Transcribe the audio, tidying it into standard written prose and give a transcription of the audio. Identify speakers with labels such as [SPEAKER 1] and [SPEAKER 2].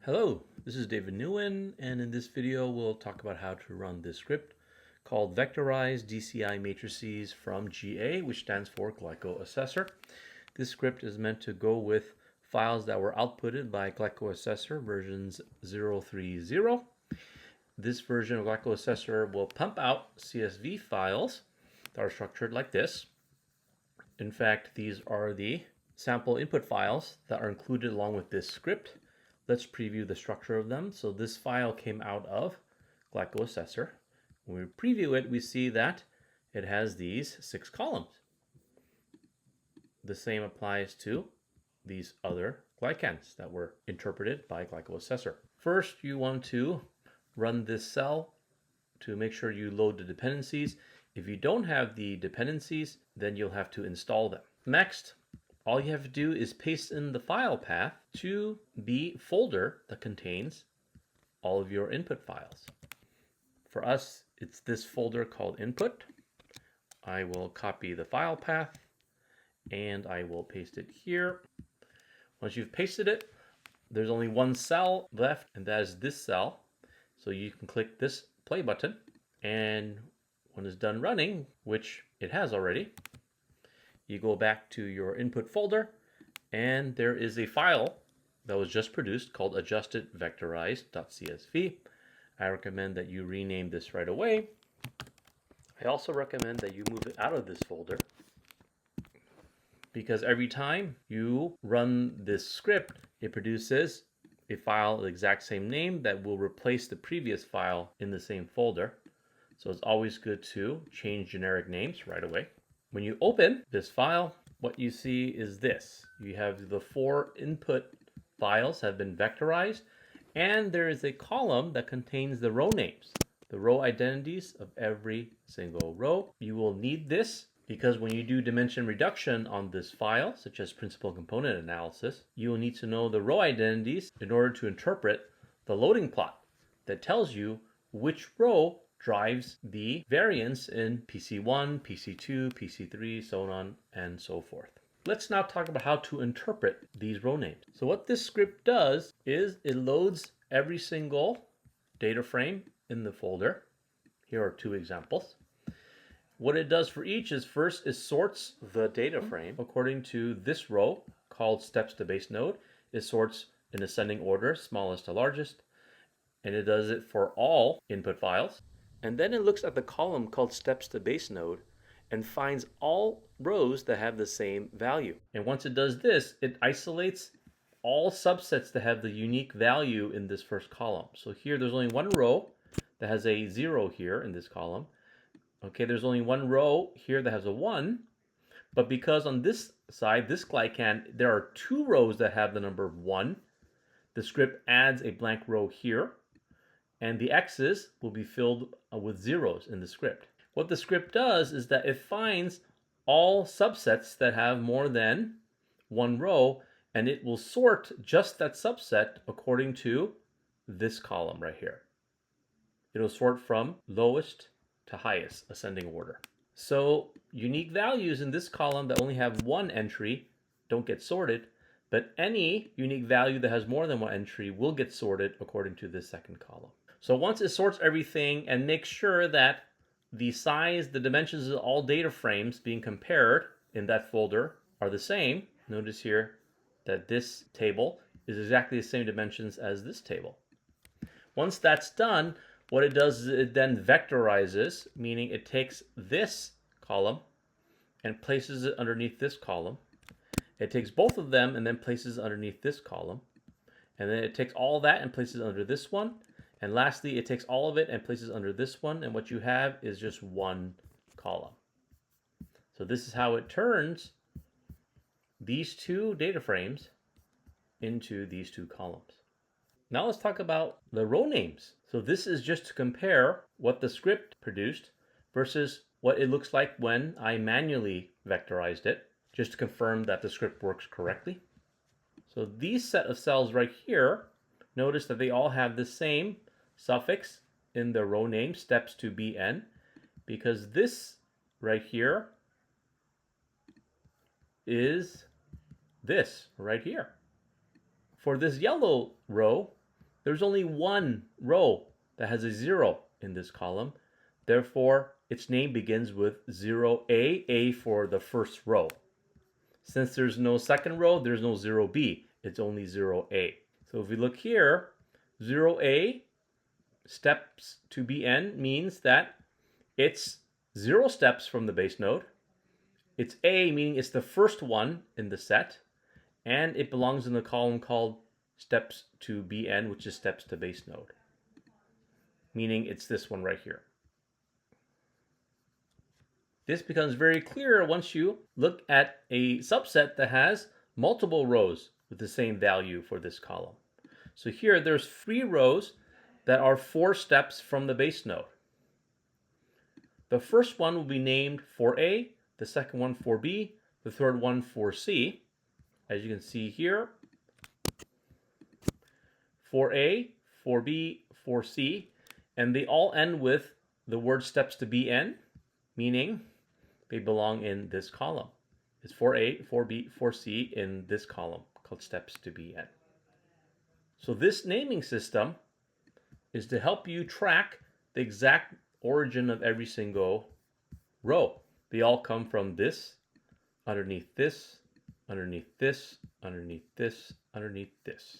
[SPEAKER 1] Hello, this is David Nguyen, and in this video we'll talk about how to run this script called Vectorize DCI Matrices from GA, which stands for Glycoassessor. This script is meant to go with files that were outputted by Glycoassessor versions 030. This version of Glycoassessor will pump out CSV files that are structured like this. In fact, these are the sample input files that are included along with this script. Let's preview the structure of them. So this file came out of Glycoassessor. When we preview it, we see that it has these 6 columns. The same applies to these other glycans that were interpreted by Glycoassessor. First, you want to run this cell to make sure you load the dependencies. If you don't have the dependencies, then you'll have to install them. Next, all you have to do is paste in the file path to the folder that contains all of your input files. For us, it's this folder called input. I will copy the file path and I will paste it here. Once you've pasted it, there's only one cell left, and that is this cell. So you can click this play button, and when it's done running, which it has already, you go back to your input folder, and there is a file that was just produced called adjustedvectorize.csv. I recommend that you rename this right away. I also recommend that you move it out of this folder, because every time you run this script, it produces a file of the exact same name that will replace the previous file in the same folder. So it's always good to change generic names right away. When you open this file, what you see is this. You have the 4 input files have been vectorized, and there is a column that contains the row names, the row identities of every single row. You will need this because when you do dimension reduction on this file, such as principal component analysis, you will need to know the row identities in order to interpret the loading plot that tells you which row drives the variance in PC1, PC2, PC3, so on and so forth. Let's now talk about how to interpret these row names. So what this script does is it loads every single data frame in the folder. Here are 2 examples. What it does for each is first it sorts the data frame according to this row called steps to base node. It sorts in ascending order, smallest to largest, and it does it for all input files. And then it looks at the column called steps to base node and finds all rows that have the same value. And once it does this, it isolates all subsets that have the unique value in this first column. So here there's only one row that has a 0 here in this column. Okay, there's only one row here that has a 1. But because on this side, this glycan, there are 2 rows that have the number 1, the script adds a blank row here, and the X's will be filled with zeros in the script. What the script does is that it finds all subsets that have more than one row, and it will sort just that subset according to this column right here. It'll sort from lowest to highest, ascending order. So unique values in this column that only have one entry don't get sorted, but any unique value that has more than one entry will get sorted according to this second column. So once it sorts everything and makes sure that the size, the dimensions of all data frames being compared in that folder are the same, notice here that this table is exactly the same dimensions as this table. Once that's done, what it does is it then vectorizes, meaning it takes this column and places it underneath this column. It takes both of them and then places it underneath this column. And then it takes all that and places it under this one. And lastly, it takes all of it and places it under this one. And what you have is just one column. So this is how it turns these 2 data frames into these 2 columns. Now let's talk about the row names. So this is just to compare what the script produced versus what it looks like when I manually vectorized it, just to confirm that the script works correctly. So these set of cells right here, notice that they all have the same suffix in the row name, steps to bn, because this right here is this right here. For this yellow row, there's only one row that has a 0 in this column. Therefore, its name begins with 0A, A for the first row. Since there's no second row, there's no 0B. It's only 0A. So if we look here, 0A steps to Bn means that it's 0 steps from the base node. It's A, meaning it's the first one in the set, and it belongs in the column called steps to Bn, which is steps to base node, meaning it's this one right here. This becomes very clear once you look at a subset that has multiple rows with the same value for this column. So here there's 3 rows that are 4 steps from the base node. The first one will be named 4A, the second one 4B, the third one 4C. As you can see here, 4A, 4B, 4C, and they all end with the word steps to Bn, meaning they belong in this column. It's 4A, 4B, 4C in this column called steps to Bn. So this naming system is to help you track the exact origin of every single row. They all come from this, underneath this, underneath this, underneath this, underneath this.